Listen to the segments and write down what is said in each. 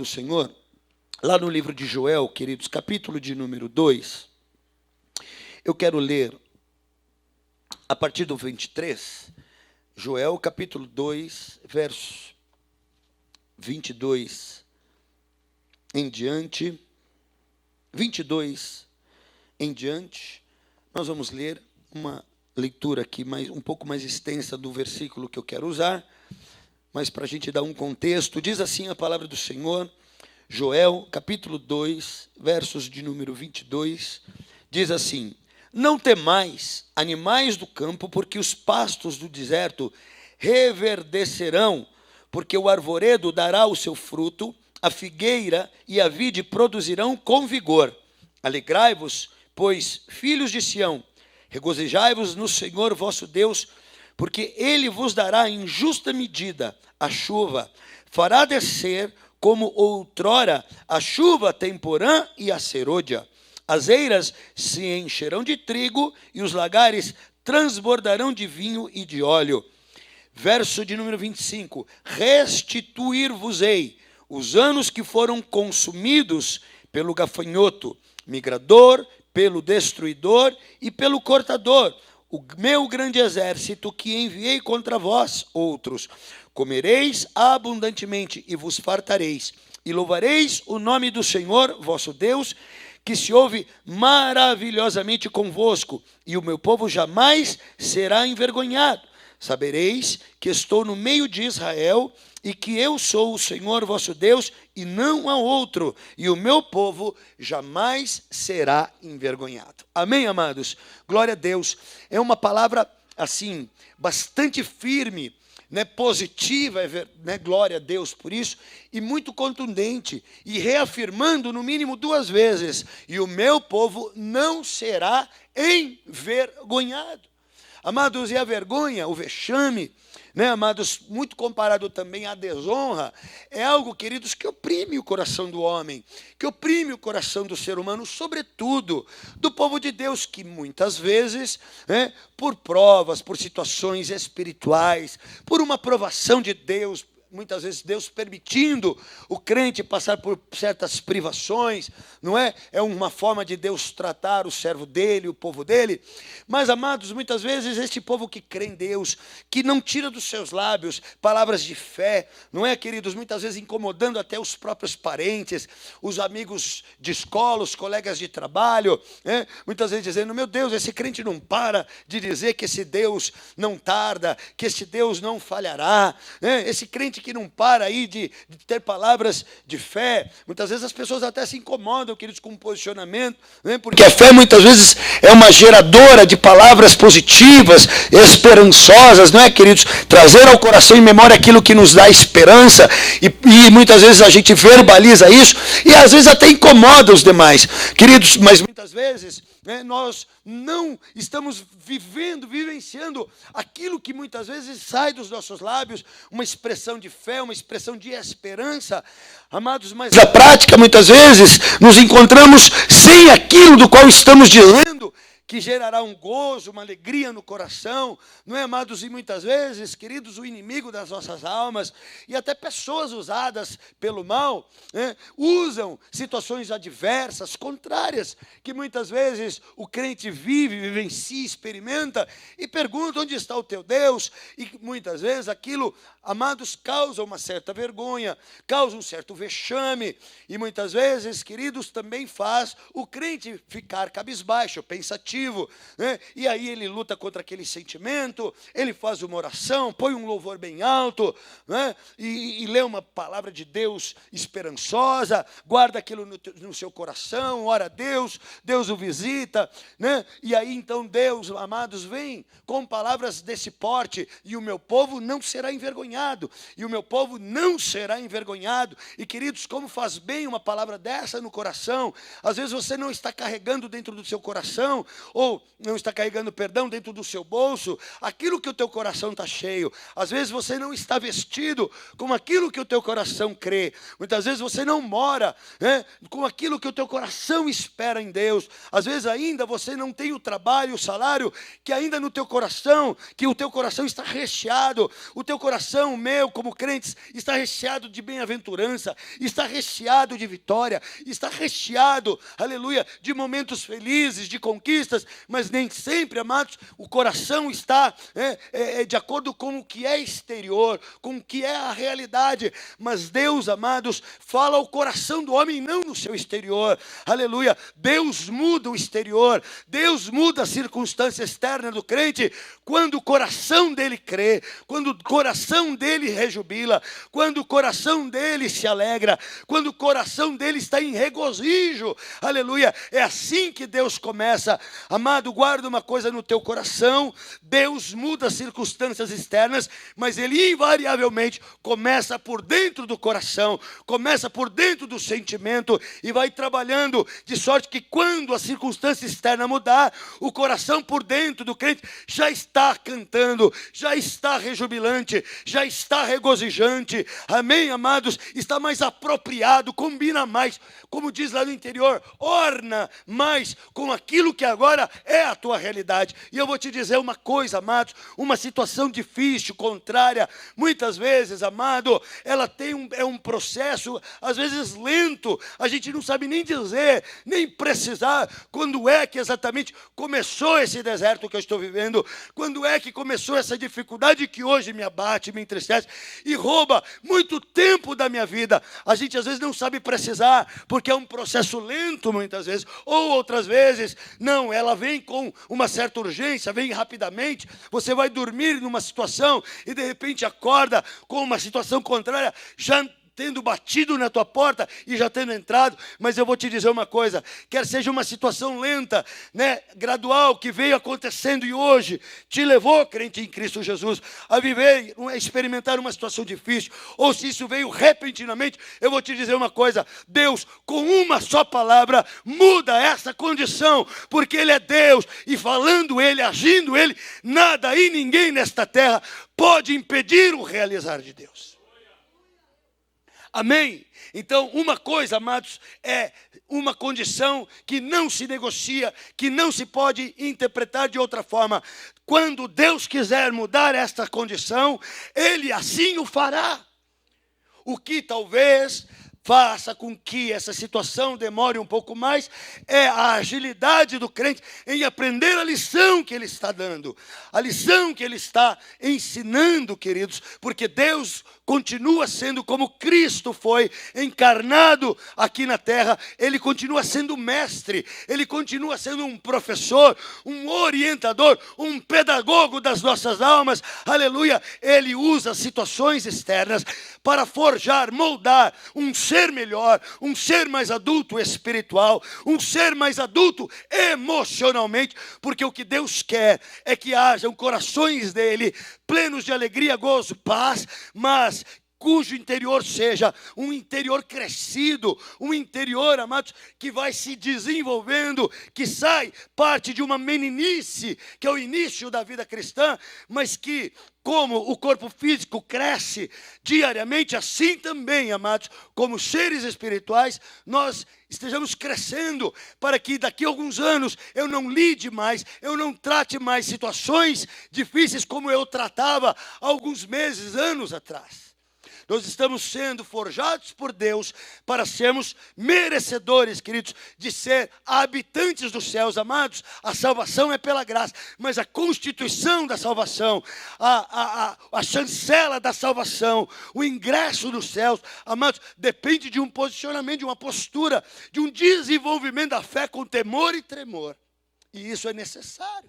do Senhor, lá no livro de Joel, queridos, capítulo de número 2, eu quero ler a partir do 23, Joel, capítulo 2, verso 22 em diante, 22 em diante, nós vamos ler uma leitura aqui um pouco mais extensa do versículo que eu quero usar, mas para a gente dar um contexto, diz assim a palavra do Senhor, Joel, capítulo 2, versos de número 22, diz assim: não temais, animais do campo, porque os pastos do deserto reverdecerão, porque o arvoredo dará o seu fruto, a figueira e a vide produzirão com vigor. Alegrai-vos, pois, filhos de Sião, regozijai-vos no Senhor vosso Deus, porque ele vos dará em justa medida a chuva, fará descer como outrora a chuva temporã e a serôdia. As eiras se encherão de trigo e os lagares transbordarão de vinho e de óleo. Verso de número 25. Restituir-vos-ei os anos que foram consumidos pelo gafanhoto, migrador, pelo destruidor e pelo cortador, o meu grande exército que enviei contra vós outros. Comereis abundantemente e vos fartareis, e louvareis o nome do Senhor vosso Deus, que se ouve maravilhosamente convosco, e o meu povo jamais será envergonhado. Sabereis que estou no meio de Israel, e que eu sou o Senhor vosso Deus, e não há outro, e o meu povo jamais será envergonhado. Amém, amados? Glória a Deus. É uma palavra, assim, bastante firme, positiva, glória a Deus por isso, e muito contundente, e reafirmando no mínimo 2 vezes, e o meu povo não será envergonhado. Amados, e a vergonha, o vexame, amados, muito comparado também à desonra, é algo, queridos, que oprime o coração do homem, que oprime o coração do ser humano, sobretudo do povo de Deus, que muitas vezes, por provas, por situações espirituais, por uma provação de Deus, muitas vezes Deus permitindo o crente passar por certas privações, não é? É uma forma de Deus tratar o servo dele, o povo dele. Mas, amados, muitas vezes este povo que crê em Deus, que não tira dos seus lábios palavras de fé, não é, queridos? Muitas vezes incomodando até os próprios parentes, os amigos de escola, os colegas de trabalho, muitas vezes dizendo: meu Deus, esse crente não para de dizer que esse Deus não tarda, que esse Deus não falhará, esse crente que não para aí de ter palavras de fé. Muitas vezes as pessoas até se incomodam, queridos, com um posicionamento, porque a fé muitas vezes é uma geradora de palavras positivas, esperançosas, não é, queridos? Trazer ao coração e memória aquilo que nos dá esperança, e muitas vezes a gente verbaliza isso, e às vezes até incomoda os demais, queridos, mas muitas vezes nós não estamos vivenciando aquilo que muitas vezes sai dos nossos lábios, uma expressão de fé, uma expressão de esperança, amados, mas na prática muitas vezes nos encontramos sem aquilo do qual estamos dizendo, que gerará um gozo, uma alegria no coração, não é, amados? E muitas vezes, queridos, o inimigo das nossas almas, e até pessoas usadas pelo mal, usam situações adversas, contrárias, que muitas vezes o crente vivencia, experimenta, e pergunta: onde está o teu Deus? E muitas vezes aquilo, amados, causa uma certa vergonha, causa um certo vexame, e muitas vezes, queridos, também faz o crente ficar cabisbaixo, pensativo, e aí ele luta contra aquele sentimento, ele faz uma oração, põe um louvor bem alto, e lê uma palavra de Deus esperançosa, guarda aquilo no seu coração, ora a Deus, Deus o visita, e aí então Deus, amados, vem com palavras desse porte: e o meu povo não será envergonhado, e o meu povo não será envergonhado. E, queridos, como faz bem uma palavra dessa no coração. Às vezes você não está carregando dentro do seu coração ou não está carregando perdão dentro do seu bolso, aquilo que o teu coração está cheio. Às vezes você não está vestido com aquilo que o teu coração crê. Muitas vezes você não mora, né, com aquilo que o teu coração espera em Deus. Às vezes ainda você não tem o trabalho, o salário, que ainda no teu coração, que o teu coração está recheado. O teu coração, meu, como crentes, está recheado de bem-aventurança, está recheado de vitória, está recheado, aleluia, de momentos felizes, de conquistas, mas nem sempre, amados, o coração está de acordo com o que é exterior, com o que é a realidade. Mas Deus, amados, fala ao coração do homem, não no seu exterior, aleluia. Deus muda o exterior, Deus muda a circunstância externa do crente quando o coração dele crê, quando o coração dele rejubila, quando o coração dele se alegra, quando o coração dele está em regozijo, aleluia. É assim que Deus começa. Amado, guarda uma coisa no teu coração: Deus muda as circunstâncias externas, mas Ele invariavelmente começa por dentro do coração, começa por dentro do sentimento e vai trabalhando, de sorte que quando a circunstância externa mudar, o coração por dentro do crente já está cantando, já está rejubilante, já está regozijante. Amém, amados? Está mais apropriado, combina mais, como diz lá no interior, orna mais com aquilo que agora é a tua realidade. E eu vou te dizer uma coisa, amados: uma situação difícil, contrária, muitas vezes, amado, ela tem um processo, às vezes lento, a gente não sabe nem dizer, nem precisar quando é que exatamente começou esse deserto que eu estou vivendo, quando é que começou essa dificuldade que hoje me abate, me entristece e rouba muito tempo da minha vida. A gente às vezes não sabe precisar, porque é um processo lento muitas vezes, ou outras vezes, não, ela vem com uma certa urgência, vem rapidamente. Você vai dormir numa situação e de repente acorda com uma situação contrária, já tendo batido na tua porta e já tendo entrado. Mas eu vou te dizer uma coisa: quer seja uma situação lenta, né, gradual, que veio acontecendo e hoje te levou, crente em Cristo Jesus, a viver, a experimentar uma situação difícil, ou se isso veio repentinamente, eu vou te dizer uma coisa: Deus, com uma só palavra, muda essa condição, porque Ele é Deus, e falando Ele, agindo Ele, nada e ninguém nesta terra pode impedir o realizar de Deus. Amém? Então, uma coisa, amados, é uma condição que não se negocia, que não se pode interpretar de outra forma. Quando Deus quiser mudar esta condição, Ele assim o fará. O que talvez faça com que essa situação demore um pouco mais é a agilidade do crente em aprender a lição que ele está dando, a lição que ele está ensinando, queridos, porque Deus continua sendo como Cristo foi encarnado aqui na terra. Ele continua sendo mestre, ele continua sendo um professor, um orientador, um pedagogo das nossas almas, aleluia. Ele usa situações externas para forjar, moldar um ser melhor, um ser mais adulto espiritual, um ser mais adulto emocionalmente, porque o que Deus quer é que hajam corações dele plenos de alegria, gozo, paz, mas cujo interior seja um interior crescido, um interior, amados, que vai se desenvolvendo, que sai parte de uma meninice, que é o início da vida cristã, mas que, como o corpo físico cresce diariamente, assim também, amados, como seres espirituais, nós estejamos crescendo para que daqui a alguns anos eu não lide mais, eu não trate mais situações difíceis como eu tratava há alguns meses, anos atrás. Nós estamos sendo forjados por Deus para sermos merecedores, queridos, de ser habitantes dos céus. Amados, a salvação é pela graça, mas a constituição da salvação, a chancela da salvação, o ingresso nos céus, amados, depende de um posicionamento, de uma postura, de um desenvolvimento da fé com temor e tremor. E isso é necessário.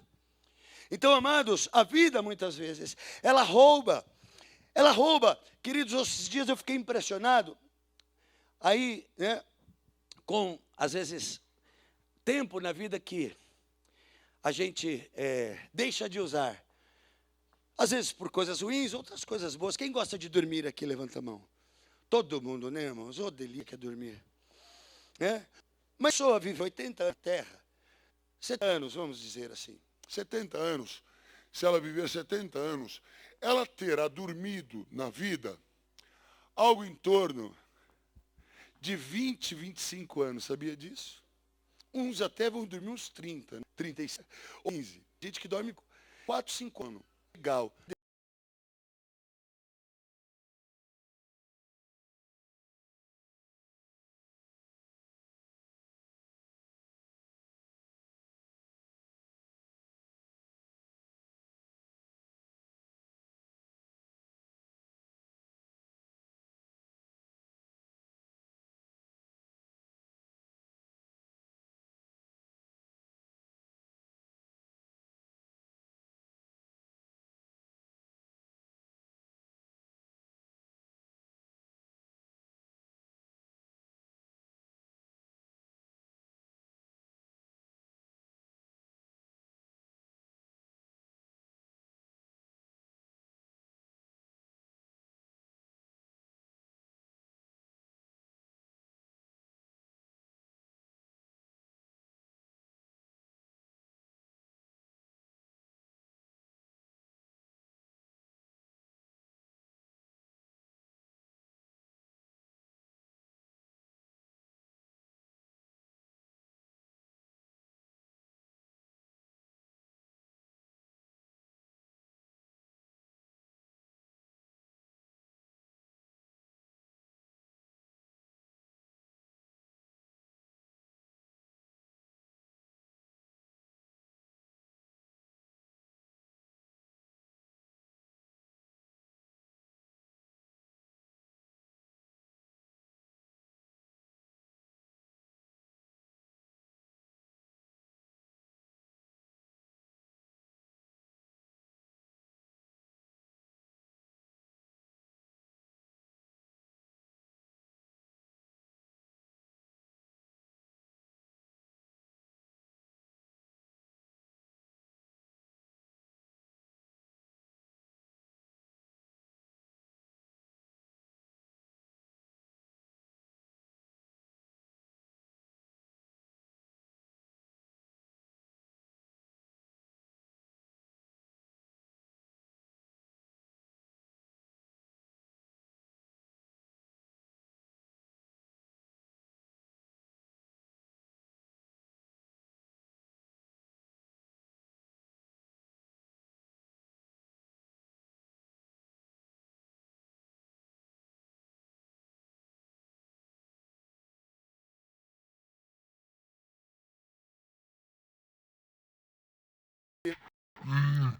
Então, amados, a vida muitas vezes, ela rouba. Ela rouba. Queridos, esses dias eu fiquei impressionado, aí, né, com, às vezes, tempo na vida que a gente deixa de usar. Às vezes por coisas ruins, outras coisas boas. Quem gosta de dormir aqui, levanta a mão. Todo mundo, né, irmãos? Ô, delícia que é dormir. Mas a pessoa vive 80 anos na terra, 70 anos, vamos dizer assim, 70 anos, se ela viver 70 anos, ela terá dormido na vida algo em torno de 20, 25 anos, sabia disso? Uns até vão dormir uns 30, 37, 15. Gente que dorme 4, 5 anos. Legal.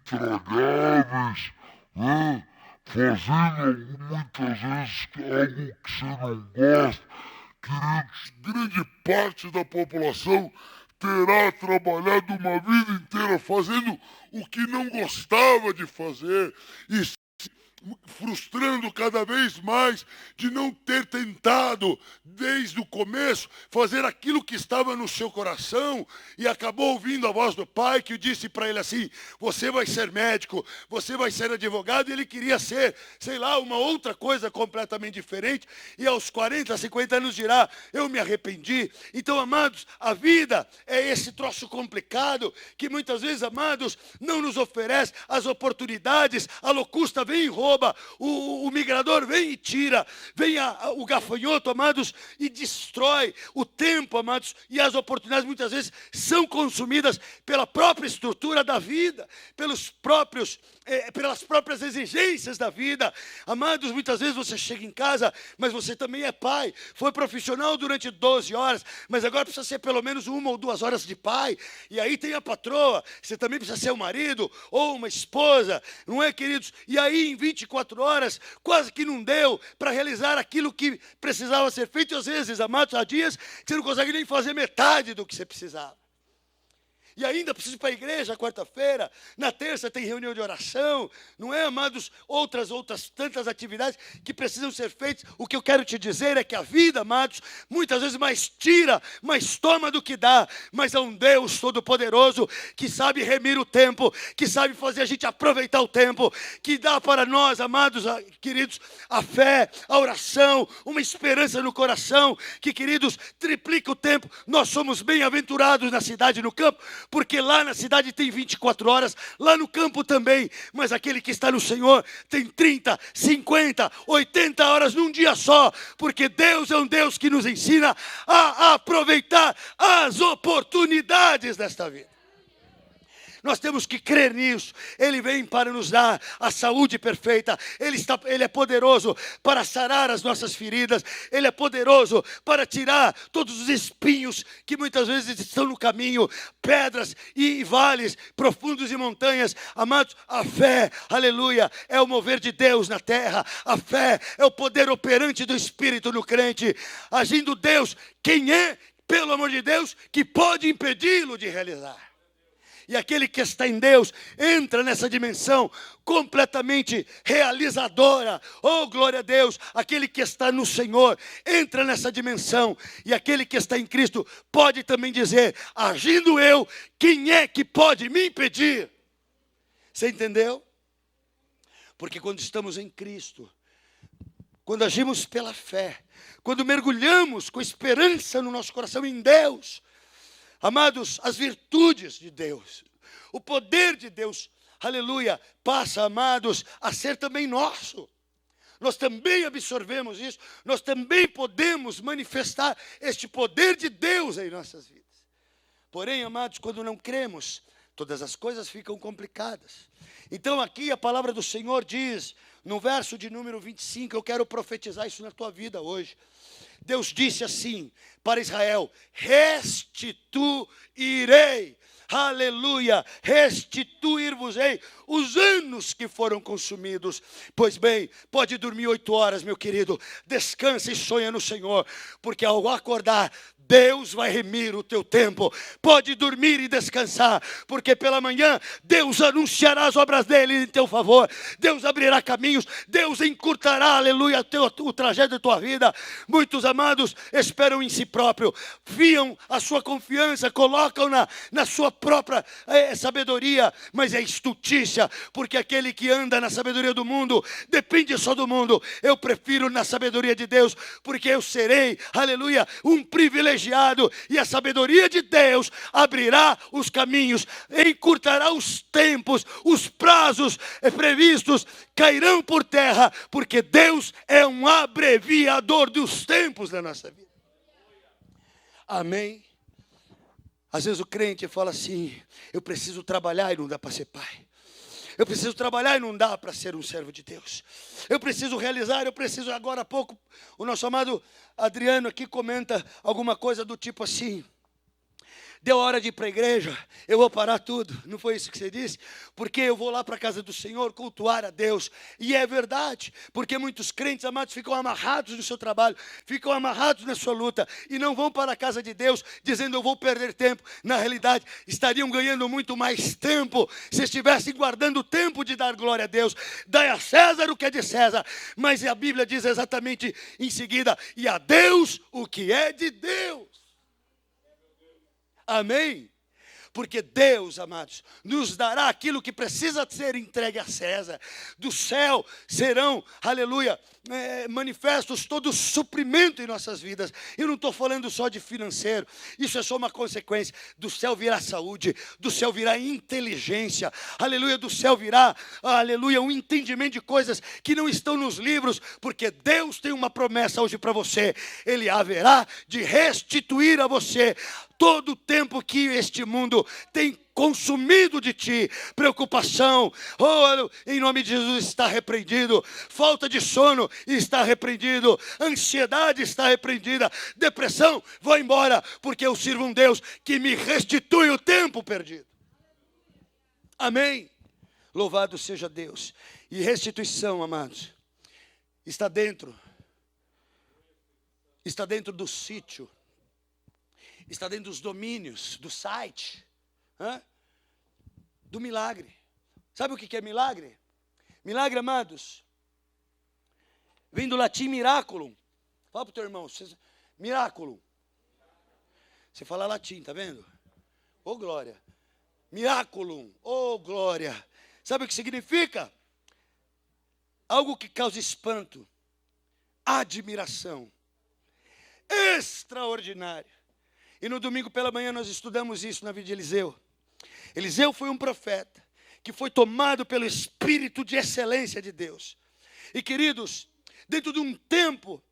Intragáveis, né? Fazendo muitas vezes algo que você não gosta. Queridos, grande parte da população terá trabalhado uma vida inteira fazendo o que não gostava de fazer e frustrando cada vez mais de não ter tentado desde o começo fazer aquilo que estava no seu coração e acabou ouvindo a voz do pai que disse para ele assim: você vai ser médico, você vai ser advogado, e ele queria ser, sei lá, uma outra coisa completamente diferente, e aos 40, 50 anos dirá: eu me arrependi. Então, amados, a vida é esse troço complicado que muitas vezes, amados, não nos oferece as oportunidades. A locusta vem e rouba, o migrador vem e tira, vem o gafanhoto, amados, e destrói o tempo, amados, e as oportunidades muitas vezes são consumidas pela própria estrutura da vida, pelas próprias exigências da vida. Amados, muitas vezes você chega em casa, mas você também é pai, foi profissional durante 12 horas, mas agora precisa ser pelo menos 1 ou 2 horas de pai, e aí tem a patroa, você também precisa ser um marido ou uma esposa, não é, queridos? E aí em 24 horas, quase que não deu para realizar aquilo que precisava ser feito, e às vezes, amados, há dias que você não consegue nem fazer metade do que você precisava. E ainda preciso ir para a igreja quarta-feira, na terça tem reunião de oração, não é, amados? Outras tantas atividades que precisam ser feitas. O que eu quero te dizer é que a vida, amados, muitas vezes mais tira, mais toma do que dá, mas é um Deus Todo-Poderoso que sabe remir o tempo, que sabe fazer a gente aproveitar o tempo, que dá para nós, amados, queridos, a fé, a oração, uma esperança no coração, que, queridos, triplica o tempo. Nós somos bem-aventurados na cidade e no campo, porque lá na cidade tem 24 horas, lá no campo também, mas aquele que está no Senhor tem 30, 50, 80 horas num dia só, porque Deus é um Deus que nos ensina a aproveitar as oportunidades desta vida. Nós temos que crer nisso. Ele vem para nos dar a saúde perfeita. Ele é poderoso para sarar as nossas feridas. Ele é poderoso para tirar todos os espinhos que muitas vezes estão no caminho, pedras e vales profundos e montanhas. Amados, a fé, aleluia, é o mover de Deus na terra. A fé é o poder operante do Espírito no crente. Agindo Deus, quem é, pelo amor de Deus, que pode impedi-lo de realizar? E aquele que está em Deus entra nessa dimensão completamente realizadora. Oh, glória a Deus! Aquele que está no Senhor entra nessa dimensão. E aquele que está em Cristo pode também dizer: agindo eu, quem é que pode me impedir? Você entendeu? Porque quando estamos em Cristo, quando agimos pela fé, quando mergulhamos com esperança no nosso coração em Deus, amados, as virtudes de Deus, o poder de Deus, aleluia, passa, amados, a ser também nosso. Nós também absorvemos isso, nós também podemos manifestar este poder de Deus em nossas vidas. Porém, amados, quando não cremos, todas as coisas ficam complicadas. Então aqui a palavra do Senhor diz, no verso de número 25, eu quero profetizar isso na tua vida hoje. Deus disse assim para Israel: restituirei, aleluia, restituir-vos-ei os anos que foram consumidos. Pois bem, pode dormir 8 horas, meu querido, descansa e sonha no Senhor, porque ao acordar, Deus vai remir o teu tempo. Pode dormir e descansar, porque pela manhã Deus anunciará as obras dele em teu favor. Deus abrirá caminhos, Deus encurtará, aleluia, o trajeto da tua vida. Muitos amados esperam em si próprio, fiam a sua confiança, colocam na sua própria sabedoria, mas é estultícia, porque aquele que anda na sabedoria do mundo, depende só do mundo. Eu prefiro na sabedoria de Deus, porque eu serei, aleluia, um privilegiado, e a sabedoria de Deus abrirá os caminhos, encurtará os tempos, os prazos previstos cairão por terra, porque Deus é um abreviador dos tempos da nossa vida. Amém? Às vezes o crente fala assim: eu preciso trabalhar e não dá para ser pai. Eu preciso trabalhar e não dá para ser um servo de Deus. Eu preciso realizar, agora há pouco, o nosso amado Adriano aqui comenta alguma coisa do tipo assim: deu hora de ir para a igreja, eu vou parar tudo. Não foi isso que você disse? Porque eu vou lá para a casa do Senhor cultuar a Deus. E é verdade, porque muitos crentes, amados, ficam amarrados no seu trabalho, ficam amarrados na sua luta, e não vão para a casa de Deus dizendo: eu vou perder tempo. Na realidade, estariam ganhando muito mais tempo se estivessem guardando o tempo de dar glória a Deus. Dai a César o que é de César. Mas a Bíblia diz exatamente em seguida: e a Deus o que é de Deus. Amém? Porque Deus, amados, nos dará aquilo que precisa ser entregue a César. Do céu serão, aleluia, manifestos todo o suprimento em nossas vidas. Eu não estou falando só de financeiro, isso é só uma consequência. Do céu virá saúde, do céu virá inteligência, aleluia, do céu virá, aleluia, um entendimento de coisas que não estão nos livros, porque Deus tem uma promessa hoje para você: Ele haverá de restituir a você todo o tempo que este mundo tem consumido de ti. Preocupação, em nome de Jesus, está repreendido. Falta de sono está repreendido. Ansiedade está repreendida. Depressão, vou embora, porque eu sirvo um Deus que me restitui o tempo perdido. Amém? Louvado seja Deus. E restituição, amados, está dentro do sítio, está dentro dos domínios, do site, do milagre. Sabe o que é milagre? Milagre, amados, vem do latim miraculum. Fala para o teu irmão, miraculum. Você fala latim, tá vendo? Ô glória. Miraculum, ô glória. Sabe o que significa? Algo que causa espanto, admiração, extraordinário. E no domingo pela manhã nós estudamos isso na vida de Eliseu. Eliseu foi um profeta que foi tomado pelo espírito de excelência de Deus. E queridos, dentro de um tempo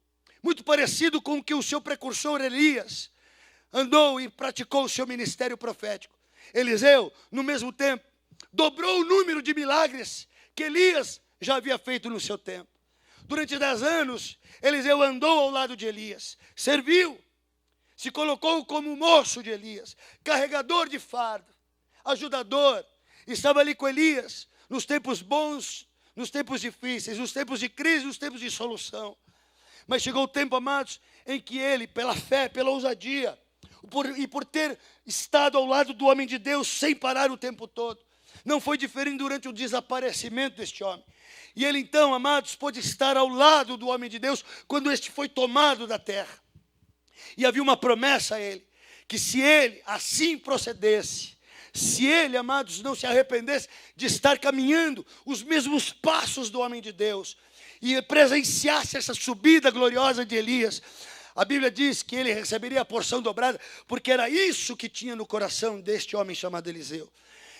muito parecido com o que o seu precursor Elias andou e praticou o seu ministério profético, Eliseu, no mesmo tempo, dobrou o número de milagres que Elias já havia feito no seu tempo. Durante 10 anos, Eliseu andou ao lado de Elias, serviu, se colocou como moço de Elias, carregador de fardo, ajudador, estava ali com Elias nos tempos bons, nos tempos difíceis, nos tempos de crise, nos tempos de solução. Mas chegou o tempo, amados, em que ele, pela fé, pela ousadia, por ter estado ao lado do homem de Deus sem parar o tempo todo, não foi diferente durante o desaparecimento deste homem. E ele então, amados, pôde estar ao lado do homem de Deus quando este foi tomado da terra. E havia uma promessa a ele, que se ele assim procedesse, se ele, amados, não se arrependesse de estar caminhando os mesmos passos do homem de Deus e presenciasse essa subida gloriosa de Elias, a Bíblia diz que ele receberia a porção dobrada, porque era isso que tinha no coração deste homem chamado Eliseu.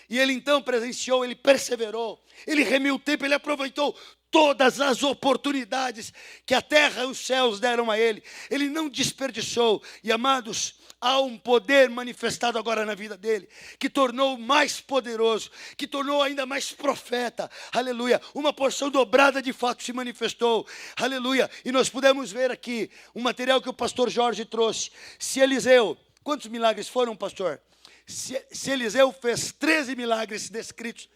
E ele então presenciou, ele perseverou, ele remiu o tempo, ele aproveitou todas as oportunidades que a terra e os céus deram a ele. Ele não desperdiçou. E, amados, há um poder manifestado agora na vida dele, que tornou mais poderoso, que tornou ainda mais profeta. Aleluia. Uma porção dobrada de fato se manifestou. Aleluia. E nós pudemos ver aqui um material que o pastor Jorge trouxe. Se Eliseu, quantos milagres foram, pastor? Se Eliseu fez 13 milagres descritos,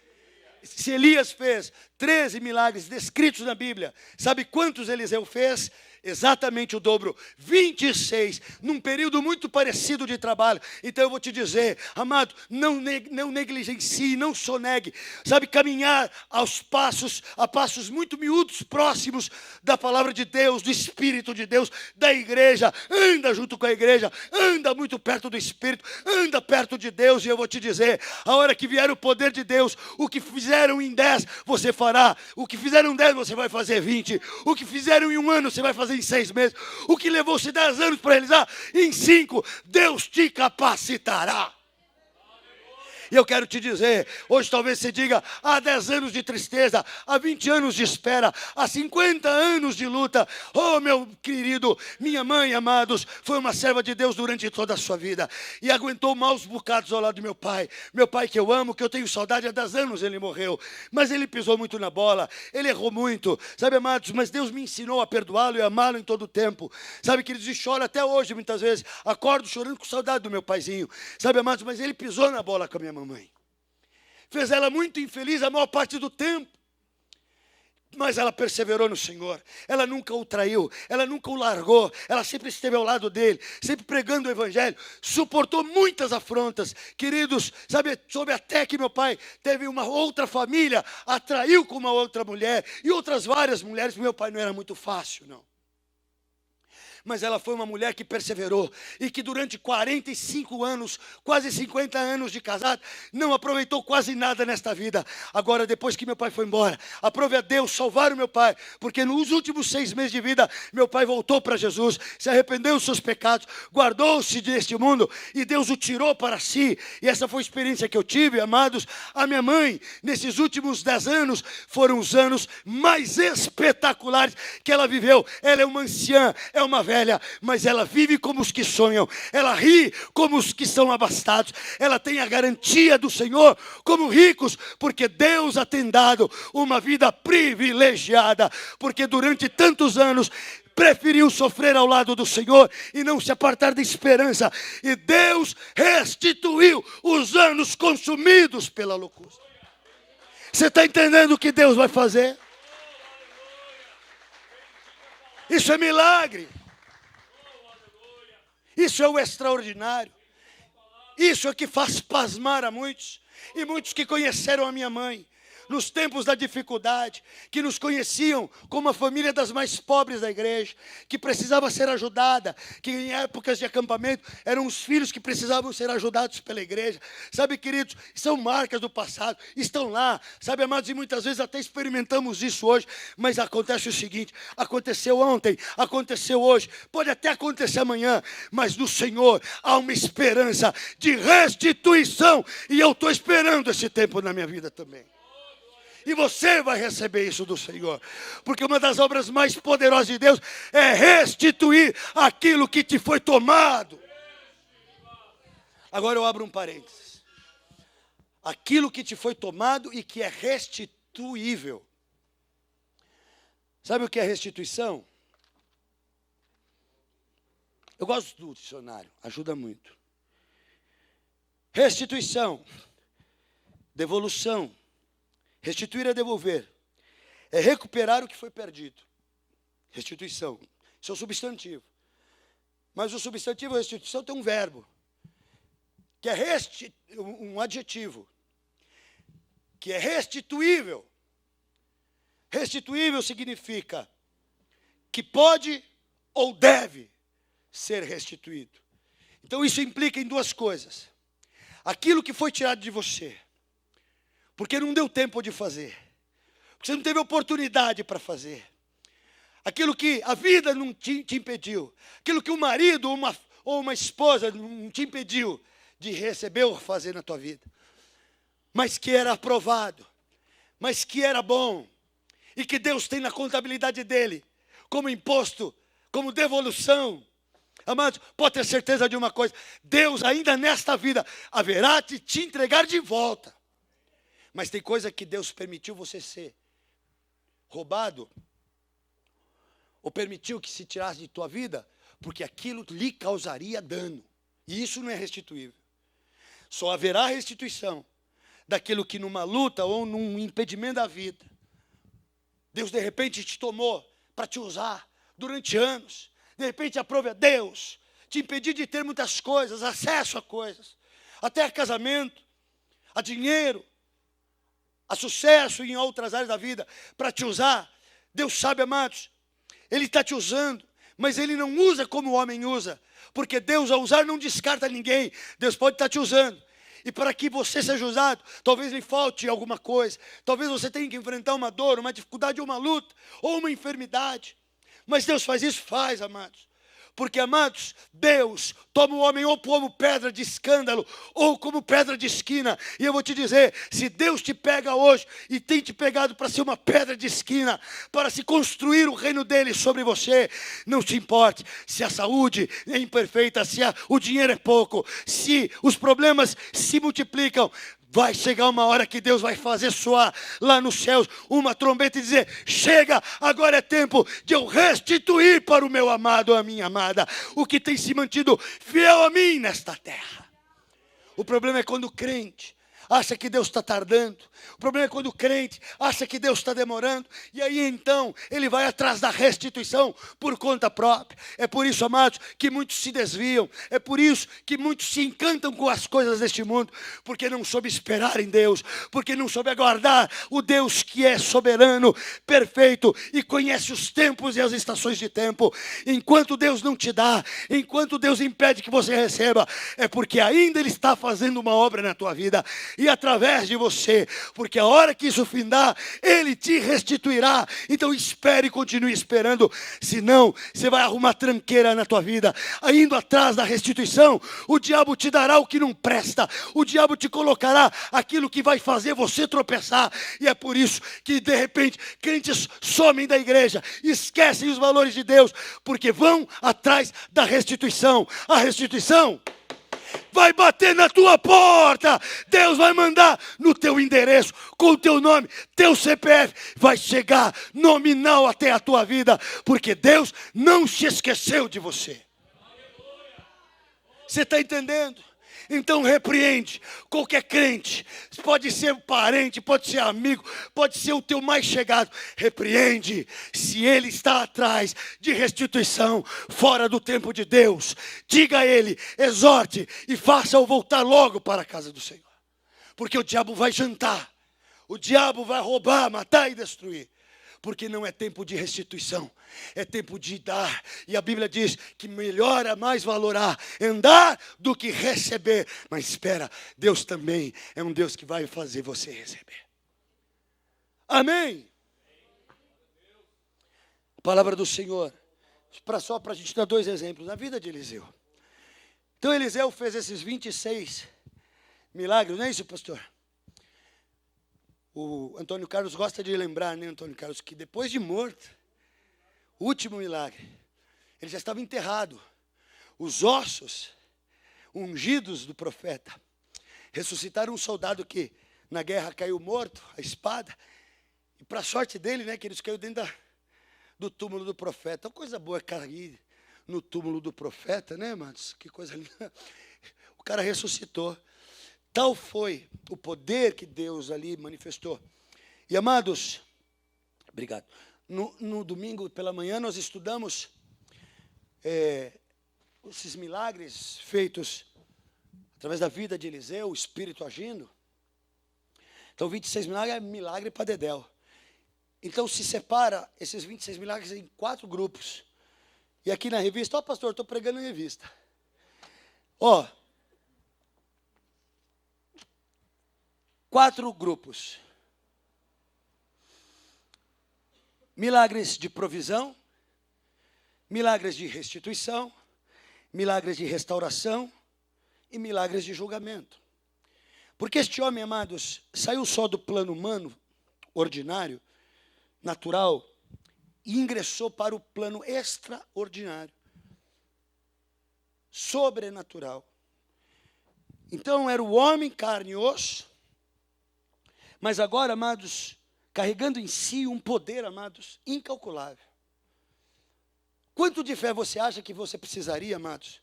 se Elias fez 13 milagres descritos na Bíblia, sabe quantos Eliseu fez? Exatamente o dobro, 26, num período muito parecido de trabalho. Então eu vou te dizer, amado, não negligencie, não sonegue, sabe, caminhar a passos muito miúdos, próximos da palavra de Deus, do Espírito de Deus, da igreja. Anda junto com a igreja, anda muito perto do Espírito, anda perto de Deus. E eu vou te dizer, a hora que vier o poder de Deus, o que fizeram em 10, você fará. O que fizeram em 10, você vai fazer 20. O que fizeram em 1 ano, você vai fazer em 6 meses. O que levou-se 10 anos para realizar, em 5, Deus te capacitará. E eu quero te dizer, hoje talvez você diga, há 10 anos de tristeza, há 20 anos de espera, há 50 anos de luta. Oh, meu querido, minha mãe, amados, foi uma serva de Deus durante toda a sua vida. E aguentou maus bocados ao lado do meu pai. Meu pai que eu amo, que eu tenho saudade, há 10 anos ele morreu. Mas ele pisou muito na bola, ele errou muito. Sabe, amados, mas Deus me ensinou a perdoá-lo e amá-lo em todo o tempo. Sabe, queridos, e choro até hoje, muitas vezes. Acordo chorando com saudade do meu paizinho. Sabe, amados, mas ele pisou na bola com a minha mamãe. Fez ela muito infeliz a maior parte do tempo. Mas ela perseverou no Senhor. Ela nunca o traiu. Ela nunca o largou. Ela sempre esteve ao lado dele, sempre pregando o Evangelho. Suportou muitas afrontas. Queridos, soube até que meu pai teve uma outra família, atraiu com uma outra mulher e outras várias mulheres. Meu pai não era muito fácil, não. Mas ela foi uma mulher que perseverou e que durante 45 anos, quase 50 anos de casado, não aproveitou quase nada nesta vida. Agora, depois que meu pai foi embora, aprove a Deus salvar o meu pai, porque nos últimos 6 meses de vida, meu pai voltou para Jesus, se arrependeu dos seus pecados, guardou-se deste mundo e Deus o tirou para si. E essa foi a experiência que eu tive, amados. A minha mãe, nesses últimos 10 anos, foram os anos mais espetaculares que ela viveu. Ela é uma anciã, é uma velha, mas ela vive como os que sonham, ela ri como os que são abastados, ela tem a garantia do Senhor como ricos, porque Deus a tem dado uma vida privilegiada, porque durante tantos anos preferiu sofrer ao lado do Senhor e não se apartar da esperança, e Deus restituiu os anos consumidos pela loucura. Você está entendendo o que Deus vai fazer? Isso é milagre. Isso é o extraordinário. Isso é o que faz pasmar a muitos. E muitos que conheceram a minha mãe. nos tempos da dificuldade, que nos conheciam como a família das mais pobres da igreja, que precisava ser ajudada, que em épocas de acampamento eram os filhos que precisavam ser ajudados pela igreja. Sabe, queridos, são marcas do passado, estão lá, sabe, amados, e muitas vezes até experimentamos isso hoje, mas acontece o seguinte: aconteceu ontem, aconteceu hoje, pode até acontecer amanhã, mas no Senhor há uma esperança de restituição, e eu estou esperando esse tempo na minha vida também. E você vai receber isso do Senhor, porque uma das obras mais poderosas de Deus é restituir aquilo que te foi tomado. Agora eu abro um parênteses. Aquilo que te foi tomado e que é restituível. Sabe o que é restituição? Eu gosto do dicionário, ajuda muito. Restituição, devolução. Restituir é devolver. É recuperar o que foi perdido. Restituição. Isso é um substantivo. Mas o substantivo restituição tem um verbo. Que é um adjetivo. Que é restituível. Restituível significa que pode ou deve ser restituído. Então isso implica em duas coisas. Aquilo que foi tirado de você, porque não deu tempo de fazer, porque você não teve oportunidade para fazer, aquilo que a vida não te impediu, aquilo que o marido ou uma esposa não te impediu de receber ou fazer na tua vida, mas que era aprovado, mas que era bom, e que Deus tem na contabilidade dele, como imposto, como devolução. Amados, pode ter certeza de uma coisa: Deus ainda nesta vida haverá de te entregar de volta. Mas tem coisa que Deus permitiu você ser roubado, ou permitiu que se tirasse de tua vida, porque aquilo lhe causaria dano. E isso não é restituível. Só haverá restituição daquilo que numa luta ou num impedimento da vida, Deus de repente te tomou para te usar durante anos. De repente aprove a Deus te impedir de ter muitas coisas, acesso a coisas, até a casamento, a dinheiro, a sucesso em outras áreas da vida, para te usar. Deus sabe, amados, Ele está te usando, mas Ele não usa como o homem usa, porque Deus ao usar não descarta ninguém. Deus pode estar te usando, e para que você seja usado, talvez lhe falte alguma coisa, talvez você tenha que enfrentar uma dor, uma dificuldade, uma luta, ou uma enfermidade. Mas Deus faz isso? Faz, amados. Porque, amados, Deus toma o homem ou como pedra de escândalo, ou como pedra de esquina. E eu vou te dizer, se Deus te pega hoje e tem te pegado para ser uma pedra de esquina, para se construir o reino dele sobre você, não te importe se a saúde é imperfeita, se o dinheiro é pouco, se os problemas se multiplicam. Vai chegar uma hora que Deus vai fazer soar lá nos céus uma trombeta e dizer: chega, agora é tempo de eu restituir para o meu amado ou a minha amada o que tem se mantido fiel a mim nesta terra. O problema é quando o crente acha que Deus está tardando. O problema é quando o crente acha que Deus está demorando. E aí então ele vai atrás da restituição por conta própria. É por isso, amados, que muitos se desviam. É por isso que muitos se encantam com as coisas deste mundo, porque não soube esperar em Deus, porque não soube aguardar o Deus que é soberano, perfeito e conhece os tempos e as estações de tempo. Enquanto Deus não te dá, enquanto Deus impede que você receba, é porque ainda Ele está fazendo uma obra na tua vida e através de você, porque a hora que isso findar, Ele te restituirá. Então espere e continue esperando, senão você vai arrumar tranqueira na tua vida, indo atrás da restituição. O diabo te dará o que não presta, o diabo te colocará aquilo que vai fazer você tropeçar, e é por isso que de repente crentes somem da igreja, esquecem os valores de Deus, porque vão atrás da restituição. A restituição vai bater na tua porta. Deus vai mandar no teu endereço, com o teu nome, teu CPF, vai chegar nominal até a tua vida, porque Deus não se esqueceu de você. Você está entendendo? Então repreende qualquer crente, pode ser parente, pode ser amigo, pode ser o teu mais chegado. Repreende se ele está atrás de restituição, fora do tempo de Deus. Diga a ele, exorte e faça-o voltar logo para a casa do Senhor, porque o diabo vai jantar O diabo vai roubar, matar e destruir. Porque não é tempo de restituição, é tempo de dar. E a Bíblia diz que melhor é mais valorar dar do que receber. Mas espera, Deus também é um Deus que vai fazer você receber. Amém? A palavra do Senhor, só para a gente dar 2 exemplos, na vida de Eliseu. Então Eliseu fez esses 26 milagres, não é isso, pastor? O Antônio Carlos gosta de lembrar, né, Antônio Carlos, que depois de morto, o último milagre, ele já estava enterrado. Os ossos ungidos do profeta ressuscitaram um soldado que na guerra caiu morto, a espada, e para a sorte dele, né, que eles caiu dentro do túmulo do profeta. Uma coisa boa é cair no túmulo do profeta, né, amados? Que coisa linda. O cara ressuscitou. Tal foi o poder que Deus ali manifestou. E, amados, obrigado. No domingo pela manhã nós estudamos esses milagres feitos através da vida de Eliseu, o Espírito agindo. Então, 26 milagres é milagre para dedéu. Então, se separa esses 26 milagres em 4 grupos. E aqui na revista, pastor, estou pregando em revista. 4 grupos. Milagres de provisão, milagres de restituição, milagres de restauração e milagres de julgamento. Porque este homem, amados, saiu só do plano humano, ordinário, natural, e ingressou para o plano extraordinário, sobrenatural. Então, era o homem, carne e osso, mas agora, amados, carregando em si um poder, amados, incalculável. Quanto de fé você acha que você precisaria, amados,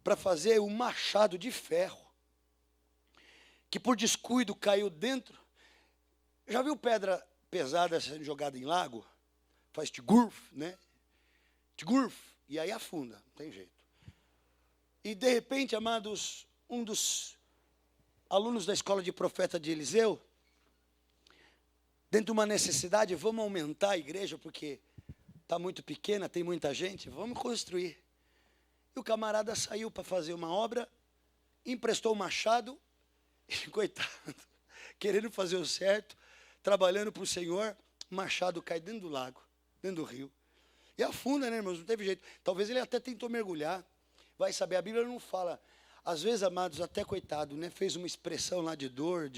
para fazer um machado de ferro, que por descuido caiu dentro? Já viu pedra pesada sendo jogada em lago? Faz tigurf, né? Tigurf, e aí afunda, não tem jeito. E de repente, amados, um dos alunos da escola de profeta de Eliseu, dentro de uma necessidade, vamos aumentar a igreja, porque está muito pequena, tem muita gente, vamos construir. E o camarada saiu para fazer uma obra, emprestou o machado, e coitado, querendo fazer o certo, trabalhando para o Senhor, o machado cai dentro do lago, dentro do rio. E afunda, né, irmãos? Não teve jeito. Talvez ele até tentou mergulhar. Vai saber, a Bíblia não fala. Às vezes, amados, até coitado, né, fez uma expressão lá de dor,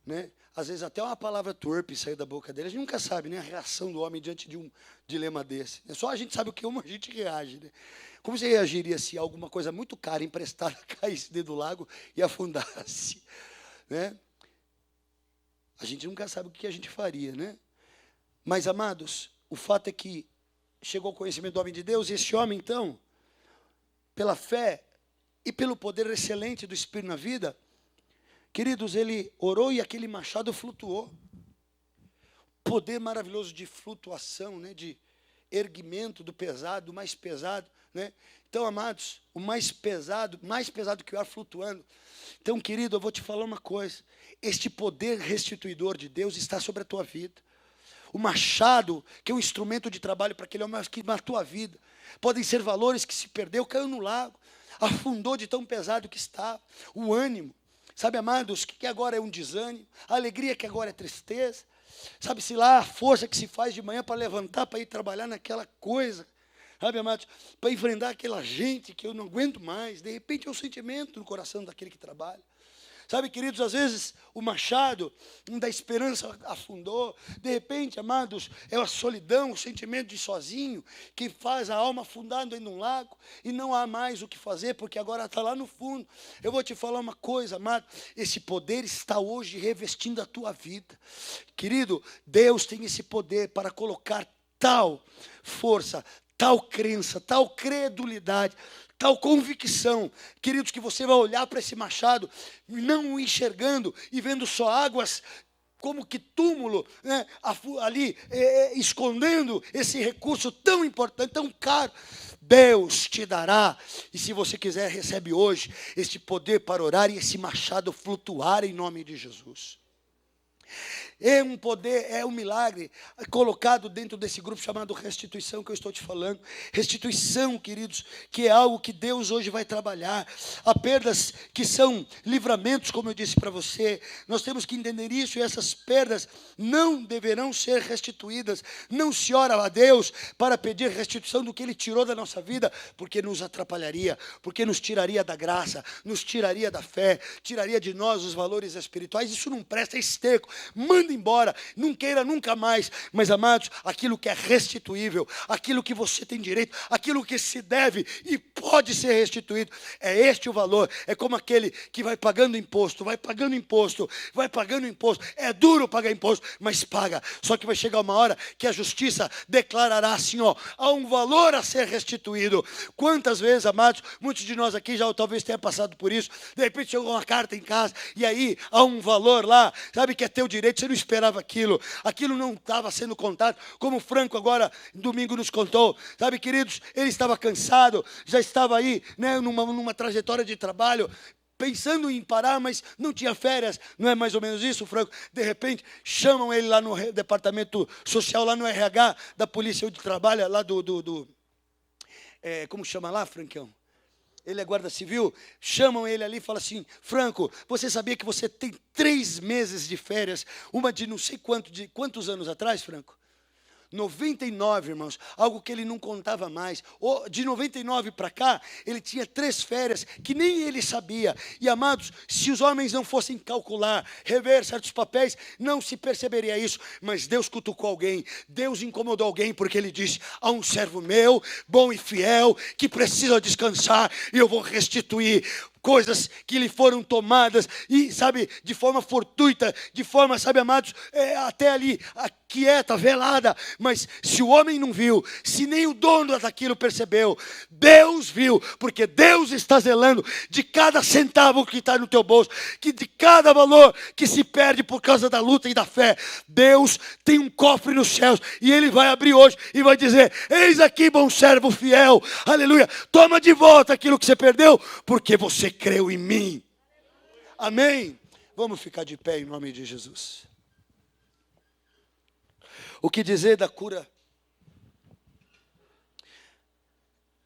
né? Às vezes até uma palavra torpe saiu da boca dele. A gente nunca sabe, né, a reação do homem diante de um dilema desse. Só a gente sabe como a gente reage, né? Como você reagiria se alguma coisa muito cara emprestada caísse dentro do lago e afundasse, né? A gente nunca sabe o que a gente faria, né? Mas, amados, o fato é que chegou ao conhecimento do homem de Deus, e esse homem, então, pela fé e pelo poder excelente do Espírito na vida, queridos, ele orou e aquele machado flutuou. Poder maravilhoso de flutuação, né, de erguimento do pesado, do mais pesado, né? Então, amados, o mais pesado que o ar flutuando. Então, querido, eu vou te falar uma coisa. Este poder restituidor de Deus está sobre a tua vida. O machado, que é um instrumento de trabalho para aquele homem que na tua vida. Podem ser valores que se perdeu, caiu no lago, afundou de tão pesado que está. O ânimo. Sabe, amados, o que agora é um desânimo, a alegria que agora é tristeza, sabe-se lá a força que se faz de manhã para levantar, para ir trabalhar naquela coisa, sabe, amados, para enfrentar aquela gente que eu não aguento mais, de repente é um sentimento no coração daquele que trabalha. Sabe, queridos, às vezes o machado da esperança afundou. De repente, amados, é a solidão, o sentimento de sozinho, que faz a alma afundar dentro de um lago, e não há mais o que fazer, porque agora está lá no fundo. Eu vou te falar uma coisa, amado, esse poder está hoje revestindo a tua vida. Querido, Deus tem esse poder para colocar tal força, tal crença, tal credulidade, tal convicção, queridos, que você vai olhar para esse machado, não o enxergando e vendo só águas, como que túmulo, né, ali, escondendo esse recurso tão importante, tão caro. Deus te dará, e se você quiser, recebe hoje esse poder para orar e esse machado flutuar em nome de Jesus. é um poder, é um milagre colocado dentro desse grupo chamado restituição que eu estou te falando. Restituição, queridos, que é algo que Deus hoje vai trabalhar. Há perdas que são livramentos, como eu disse para você. Nós temos que entender isso, e essas perdas não deverão ser restituídas. Não se ora a Deus para pedir restituição do que Ele tirou da nossa vida, porque nos atrapalharia, porque nos tiraria da graça, nos tiraria da fé, tiraria de nós os valores espirituais. Isso não presta, é esterco. Manda embora, não queira nunca mais. Mas, amados, aquilo que é restituível, aquilo que você tem direito, aquilo que se deve e pode ser restituído, é este o valor. É como aquele que vai pagando imposto, vai pagando imposto, vai pagando imposto. É duro pagar imposto, mas paga. Só que vai chegar uma hora que a justiça declarará assim, ó, há um valor a ser restituído. Quantas vezes, amados, muitos de nós aqui já talvez tenha passado por isso. De repente chegou uma carta em casa e aí há um valor lá, sabe, que é teu direito, você não esperava aquilo não estava sendo contado, como o Franco agora, domingo, nos contou, sabe, queridos, ele estava cansado, já estava aí, né, numa trajetória de trabalho, pensando em parar, mas não tinha férias. Não é mais ou menos isso, Franco? De repente, chamam ele lá no departamento social, lá no RH, da Polícia de Trabalho, lá como chama lá, Francão? Ele é guarda civil, chamam ele ali e falam assim, Franco, você sabia que você tem 3 meses de férias, uma de não sei quantos anos atrás, Franco? 99, irmãos, algo que ele não contava mais. De 99 para cá, ele tinha 3 férias que nem ele sabia. E, amados, se os homens não fossem calcular, rever certos papéis, não se perceberia isso. Mas Deus cutucou alguém, Deus incomodou alguém, porque ele disse, há um servo meu, bom e fiel, que precisa descansar, e eu vou restituir coisas que lhe foram tomadas, e, sabe, de forma fortuita, de forma, sabe, amados, até ali, quieta, velada, mas se o homem não viu, se nem o dono daquilo percebeu, Deus viu, porque Deus está zelando de cada centavo que está no teu bolso, que de cada valor que se perde por causa da luta e da fé. Deus tem um cofre nos céus, e Ele vai abrir hoje, e vai dizer, eis aqui, bom servo fiel, aleluia, toma de volta aquilo que você perdeu, porque você creu em mim. Amém? Vamos ficar de pé em nome de Jesus. O que dizer da cura?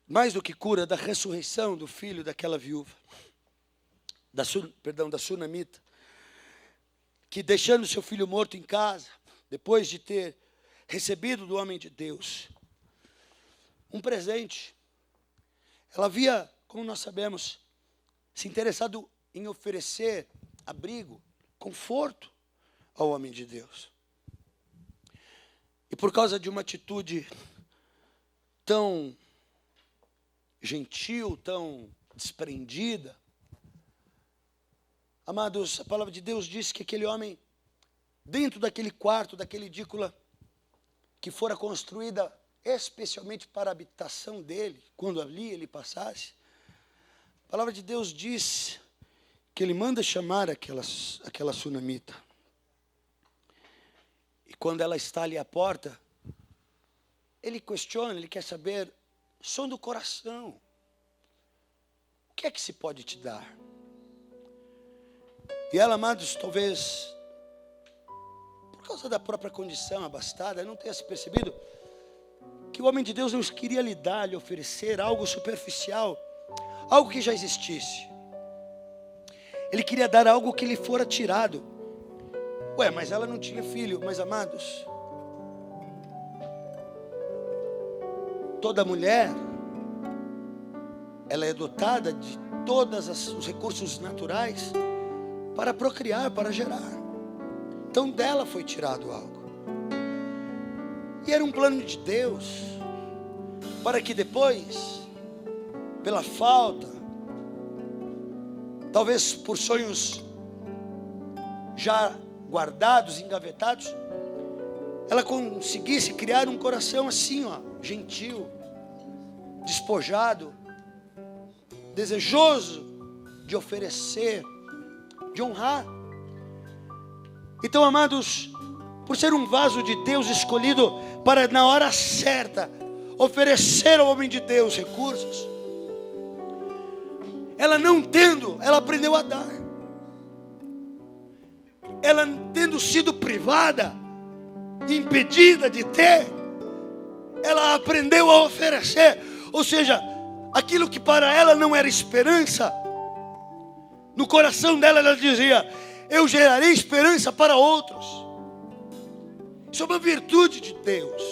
Mais do que cura, da ressurreição do filho daquela viúva, da sunamita, que deixando seu filho morto em casa, depois de ter recebido do homem de Deus um presente, ela havia, como nós sabemos, se interessado em oferecer abrigo, conforto ao homem de Deus. E por causa de uma atitude tão gentil, tão desprendida, amados, a palavra de Deus diz que aquele homem, dentro daquele quarto, daquele edícula, que fora construída especialmente para a habitação dele, quando ali ele passasse, a palavra de Deus diz que ele manda chamar aquela sunamita. E quando ela está ali à porta, ele questiona, ele quer saber, som do coração, o que é que se pode te dar? E ela, amados, talvez, por causa da própria condição abastada, não tenha se percebido que o homem de Deus não queria lhe dar, lhe oferecer algo superficial, algo que já existisse. Ele queria dar algo que lhe fora tirado. Ué, mas ela não tinha filho. Mas, amados, toda mulher, ela é dotada de todos os recursos naturais para procriar, para gerar. Então dela foi tirado algo. E era um plano de Deus, para que depois, pela falta, talvez por sonhos já guardados, engavetados, ela conseguisse criar um coração assim, ó, gentil, despojado, desejoso de oferecer, de honrar. Então, amados, por ser um vaso de Deus escolhido para, na hora certa, oferecer ao homem de Deus recursos, ela não tendo, ela aprendeu a dar. ela tendo sido privada, impedida de ter, ela aprendeu a oferecer. Ou seja, aquilo que para ela não era esperança, no coração dela ela dizia: eu gerarei esperança para outros. Isso é uma virtude de Deus.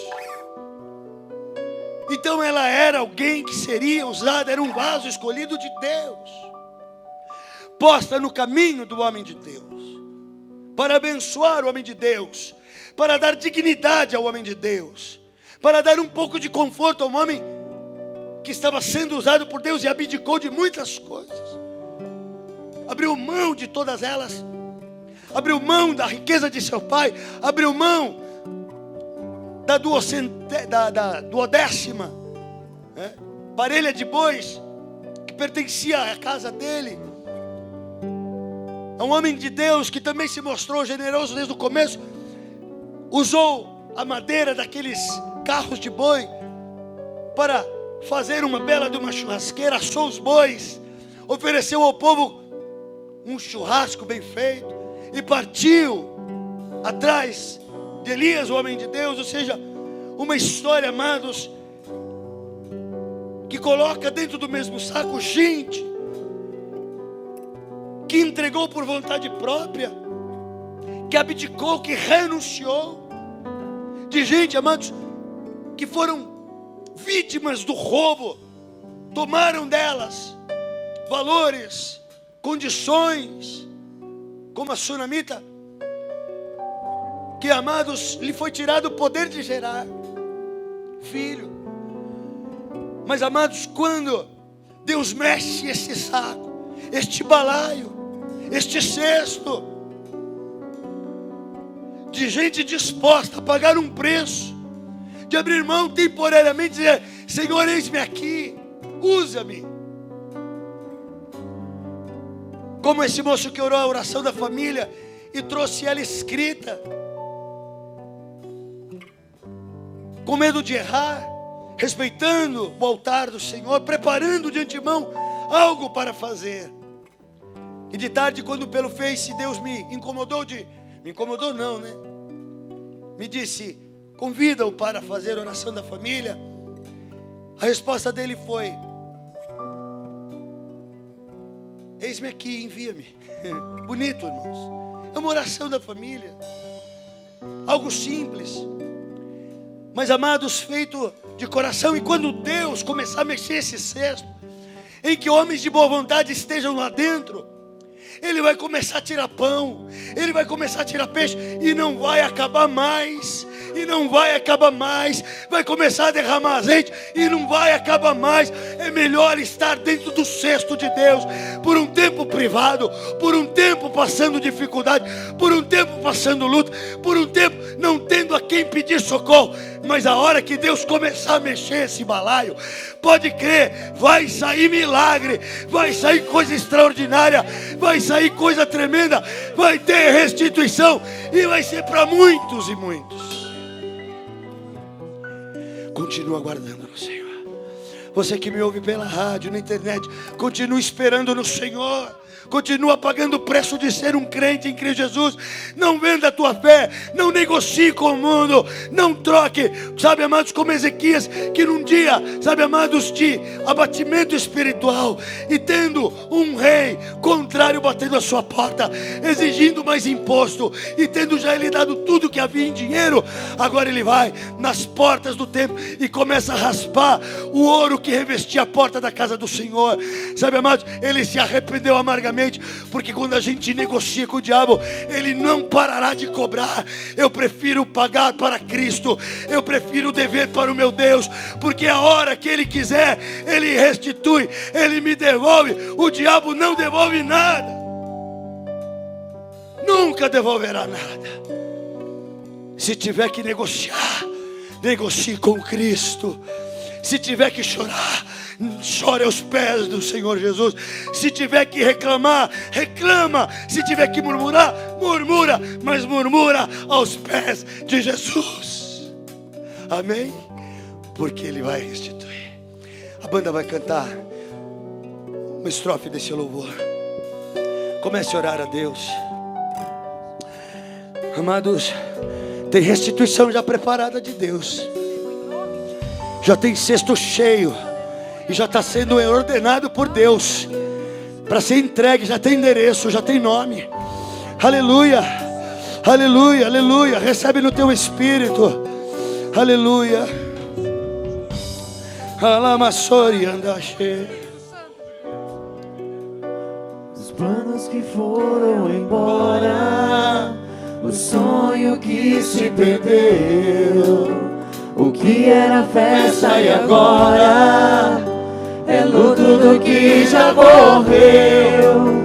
Então ela era alguém que seria usada, era um vaso escolhido de Deus, posta no caminho do homem de Deus, para abençoar o homem de Deus, para dar dignidade ao homem de Deus, para dar um pouco de conforto ao homem que estava sendo usado por Deus e abdicou de muitas coisas, abriu mão de todas elas, abriu mão da riqueza de seu pai, abriu mão da duodécima parelha de bois que pertencia à casa dele. É um homem de Deus que também se mostrou generoso desde o começo. Usou a madeira daqueles carros de boi para fazer uma bela de uma churrasqueira, assou os bois, ofereceu ao povo um churrasco bem feito e partiu atrás de Elias, o homem de Deus. Ou seja, uma história, amados, que coloca dentro do mesmo saco gente que entregou por vontade própria, que abdicou, que renunciou, de gente, amados, que foram vítimas do roubo, tomaram delas valores, condições, como a sunamita, que, amados, lhe foi tirado o poder de gerar filho. Mas, amados, quando Deus mexe esse saco, este balaio, este cesto de gente disposta a pagar um preço, de abrir mão temporariamente e dizer: Senhor, eis-me aqui, usa-me. Como esse moço que orou a oração da família e trouxe ela escrita, com medo de errar, respeitando o altar do Senhor, preparando de antemão algo para fazer. E de tarde, quando pelo Face Deus me incomodou não, né? Me disse: convida-o para fazer a oração da família. A resposta dele foi: eis-me aqui, envia-me. Bonito, irmãos. É uma oração da família, algo simples, mas, amados, feito de coração. E quando Deus começar a mexer esse cesto, em que homens de boa vontade estejam lá dentro, Ele vai começar a tirar pão, Ele vai começar a tirar peixe, e não vai acabar mais, e não vai acabar mais. Vai começar a derramar azeite, e não vai acabar mais. É melhor estar dentro do cesto de Deus, por um tempo privado, por um tempo passando dificuldade, por um tempo passando luta, por um tempo não tendo a quem pedir socorro. Mas a hora que Deus começar a mexer esse balaio, pode crer, vai sair milagre, vai sair coisa extraordinária, vai sair coisa tremenda, vai ter restituição, e vai ser para muitos e muitos. Continua aguardando no Senhor. Você que me ouve pela rádio, na internet, continua esperando no Senhor. Continua pagando o preço de ser um crente em Cristo Jesus. Não venda a tua fé, não negocie com o mundo, não troque, sabe, amados, como Ezequias, que num dia, sabe, amados, de abatimento espiritual, e tendo um rei contrário batendo a sua porta, exigindo mais imposto, e tendo já ele dado tudo que havia em dinheiro, agora ele vai nas portas do templo e começa a raspar o ouro que revestia a porta da casa do Senhor. Sabe, amados, ele se arrependeu amargamente, porque quando a gente negocia com o diabo, ele não parará de cobrar. Eu prefiro pagar para Cristo, eu prefiro dever para o meu Deus, porque a hora que Ele quiser, Ele restitui, Ele me devolve. O diabo não devolve nada, nunca devolverá nada. Se tiver que negociar, negocie com Cristo. Se tiver que chorar, chore aos pés do Senhor Jesus. Se tiver que reclamar, reclama. Se tiver que murmurar, murmura, mas murmura aos pés de Jesus. Amém? Porque Ele vai restituir. A banda vai cantar uma estrofe desse louvor. Comece a orar a Deus. Amados, tem restituição já preparada de Deus. Já tem cesto cheio. E já está sendo ordenado por Deus para ser entregue. Já tem endereço, já tem nome. Aleluia, aleluia, aleluia. Recebe no teu espírito. Aleluia. Alamassori andache. Os planos que foram embora, o sonho que se perdeu. O que era festa e agora é luto do que já morreu.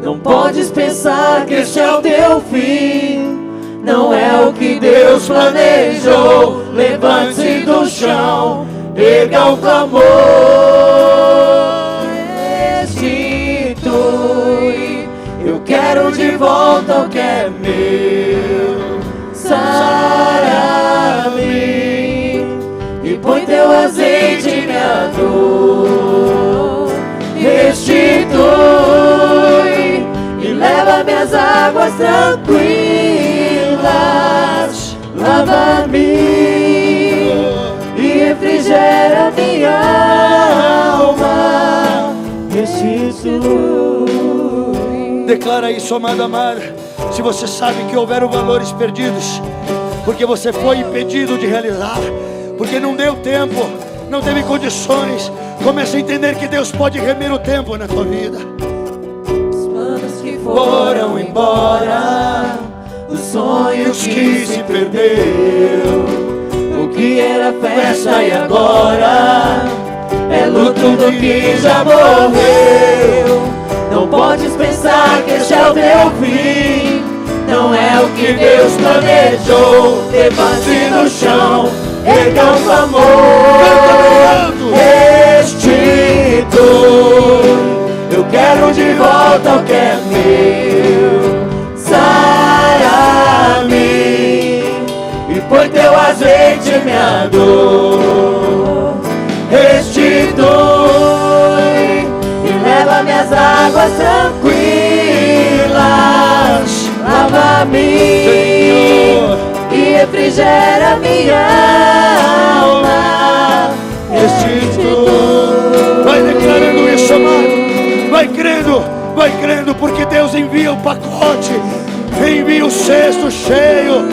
Não podes pensar que este é o teu fim. Não é o que Deus planejou. Levante-se do chão, erga o clamor. Restitui. Eu quero de volta o que é meu. Sara-me. E põe teu azeite em minha dor. Restitui e leva minhas águas tranquilas. Lava-me e refrigera minha alma. Restitui. Declara isso, amado, amada. Se você sabe que houveram valores perdidos, porque você foi impedido de realizar, porque não deu tempo, não teve condições, comece a entender que Deus pode remir o tempo na tua vida. Os planos que foram embora, os sonhos que se perdeu. O que era festa e agora é luto do que já morreu. Não podes pensar que este é o teu fim. Não é o que Deus planejou. Levante do chão, erga o clamor. Restitui. Eu quero de volta o que é meu. Sara-me e põe teu azeite em minha dor. Restitui e leva minhas águas tranquilas. Lava-me e refrigera minha alma. Restitui. Vai declarando isso, amado. Vai crendo, porque Deus envia o pacote, envia o cesto cheio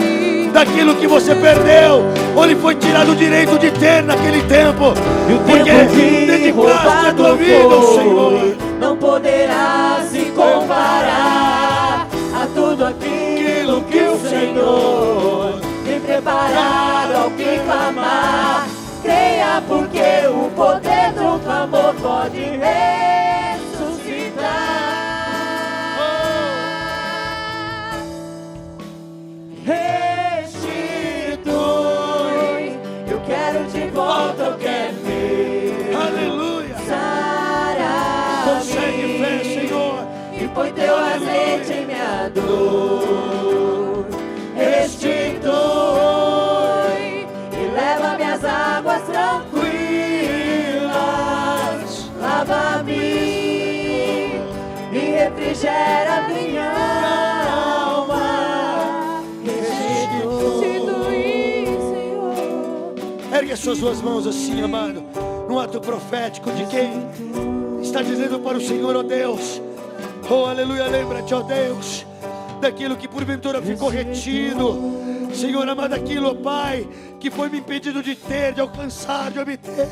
daquilo que você perdeu, ou lhe foi tirado o direito de ter naquele tempo, E o porque tempo que dedicaste a tua roubado vida ao foi, Senhor. não poderá se comparar a tudo aquilo que o Senhor tem preparado ao que clamar. Creia, porque o poder do clamor pode ressuscitar. Restitui. Eu quero de volta o que é meu. Aleluia. Sara-me. Consegue fé, Senhor. E põe teu azeite em minha dor. Restitui e leva minhas águas tranquilas. Lava-me e refrigera minha alma. Restitui, Senhor. Ergue as suas duas mãos assim, amado, num ato profético de quem está dizendo para o Senhor: ó Deus, oh aleluia, lembra-te, ó Deus, daquilo que porventura ficou retido, Senhor amado, aquilo, ó Pai, que foi me impedido de ter, de alcançar, de obter,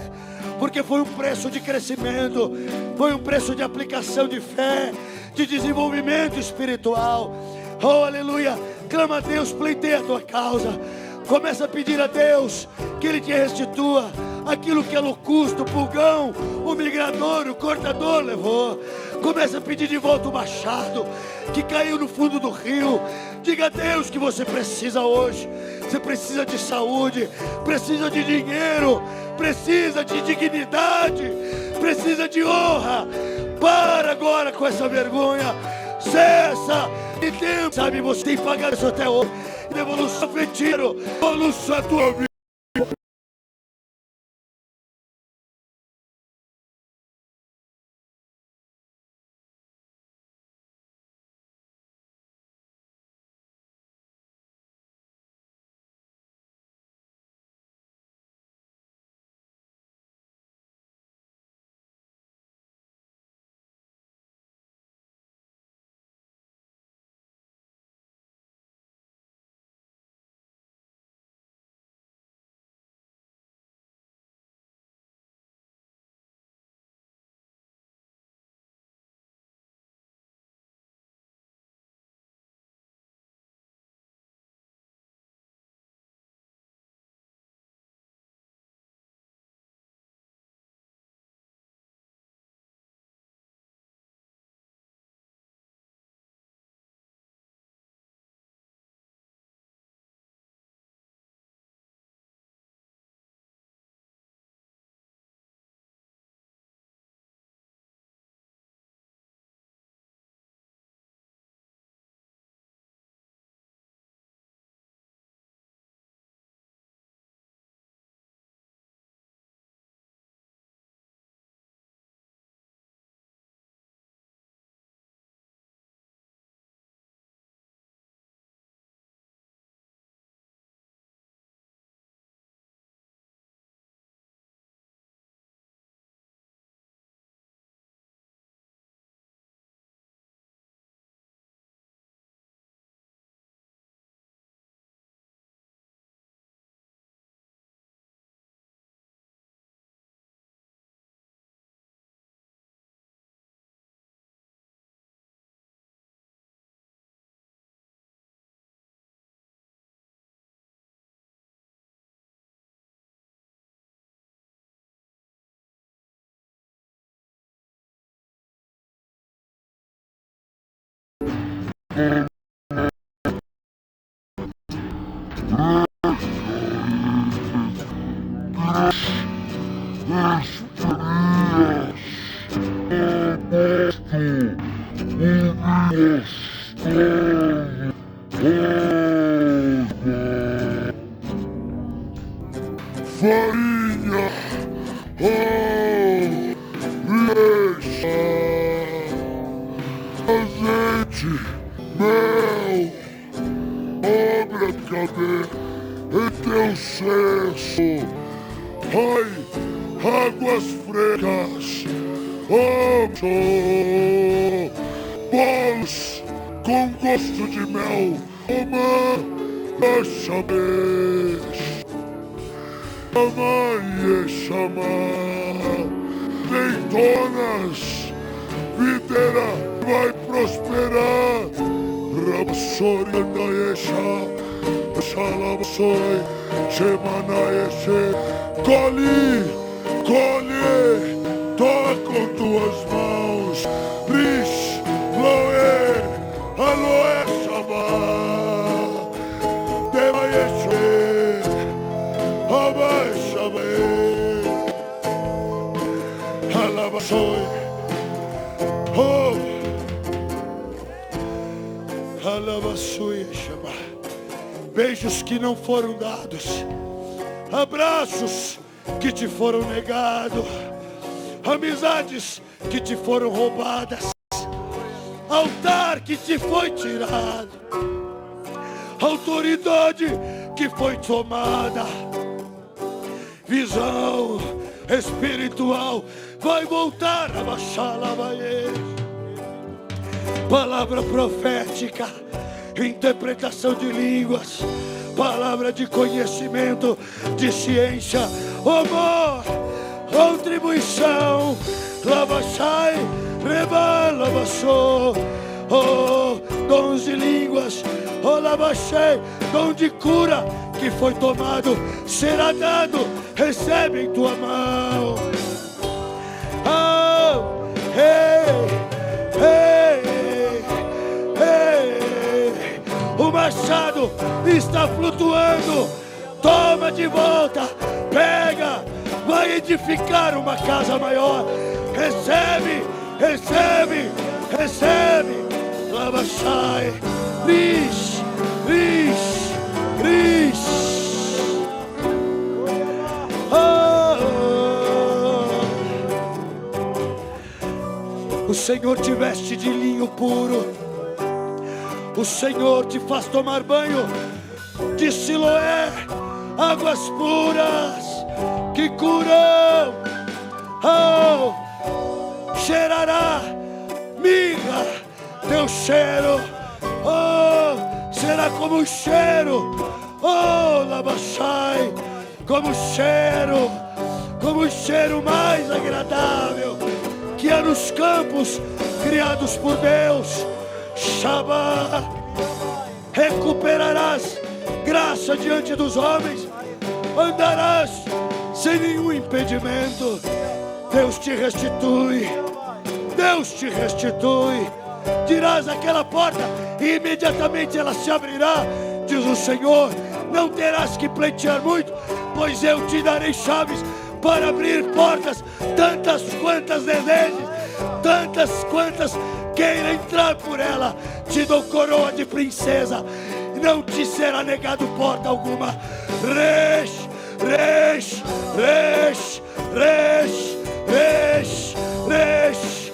porque foi um preço de crescimento, foi um preço de aplicação de fé, de desenvolvimento espiritual. Oh aleluia, clama a Deus, pleiteia a tua causa. Começa a pedir a Deus que Ele te restitua aquilo que a locusta, o pulgão, o migrador, o cortador levou. Começa a pedir de volta o machado que caiu no fundo do rio. Diga a Deus que você precisa hoje. Você precisa de saúde, precisa de dinheiro, precisa de dignidade, precisa de honra. Para agora com essa vergonha. Cessa e tempo. Sabe, você tem pagado isso até hoje. Devolução afetiva, devolução a tua vida. farinha, leite, azeite, mel, obra de cabeça, em teu senso, ai, águas frescas, bolos com gosto de mel, leitonas, videira vai prosperar. Rabsori andaesha, salabsoi, semanaeshe. Colhe, toca com tuas mãos. Rish, loe, aloe, shabá, devaeshe, abai, shabé, alabasoi, oh, alabasoi, shabá. Beijos que não foram dados, abraços que te foram negados, amizades que te foram roubadas, altar que te foi tirado, autoridade que foi tomada, visão espiritual vai voltar a baixar lá, palavra profética, interpretação de línguas, palavra de conhecimento, de ciência, amor, contribuição, lavachai, reba, lavassou, oh, dons de línguas, oh, lavachei, dom de cura que foi tomado, será dado, recebe em tua mão. Oh, hey, hey, hey, o machado está flutuando, toma de volta, pega, vai edificar uma casa maior, recebe, recebe, recebe, lavachai, rish, rish, rish. O Senhor te veste de linho puro, o Senhor te faz tomar banho de Siloé, águas puras que curam. Oh, cheirará mirra, teu cheiro, oh, será como um cheiro, oh, labachai, como um cheiro mais agradável que há nos campos criados por Deus. Shabá, recuperarás graça diante dos homens, andarás sem nenhum impedimento. Deus te restitui, Deus te restitui. Dirás aquela porta e imediatamente ela se abrirá, diz o Senhor. Não terás que pleitear muito, pois eu te darei chaves para abrir portas, tantas quantas desejes, tantas quantas queira entrar por ela. Te dou coroa de princesa, não te será negado porta alguma. Resh, resh, resh, resh, resh, resh.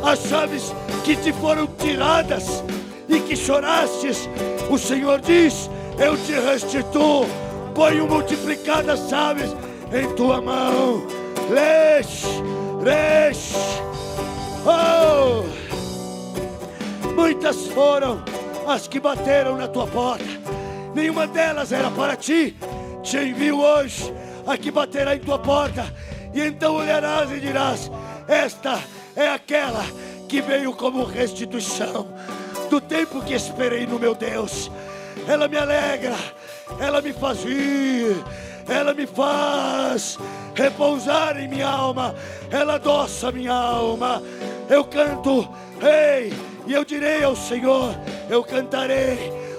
As chaves que te foram tiradas e que chorastes, o Senhor diz: eu te restituo, ponho multiplicadas chaves em tua mão. Resh, resh. Oh, muitas foram as que bateram na tua porta, nenhuma delas era para ti. Te envio hoje a que baterá em tua porta, e então olharás e dirás: esta é aquela que veio como restituição do tempo que esperei no meu Deus. Ela me alegra, ela me faz rir, ela me faz repousar em minha alma, ela adoça minha alma. Eu canto, ei, e eu direi ao Senhor: Eu cantarei,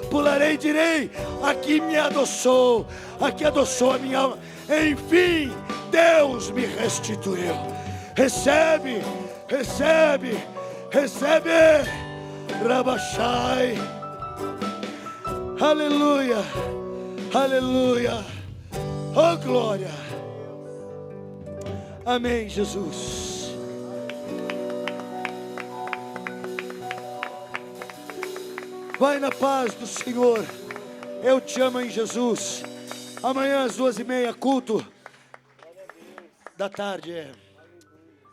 pularei e direi: aqui me adoçou, aqui adoçou a minha alma. Enfim, Deus me restituiu. Recebe, recebe, recebe. Rabachai. Aleluia, aleluia. Oh glória. Amém, Jesus. Vai na paz do Senhor. Eu te amo em Jesus. Amanhã às 2h30, culto da tarde,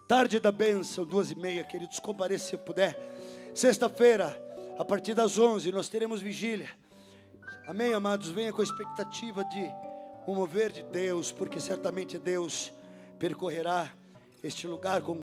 tarde da bênção, 2h30, queridos, compareça se puder. Sexta-feira, a partir das 11, nós teremos vigília. Amém, amados? Venha com a expectativa de um mover de Deus, porque certamente Deus percorrerá este lugar com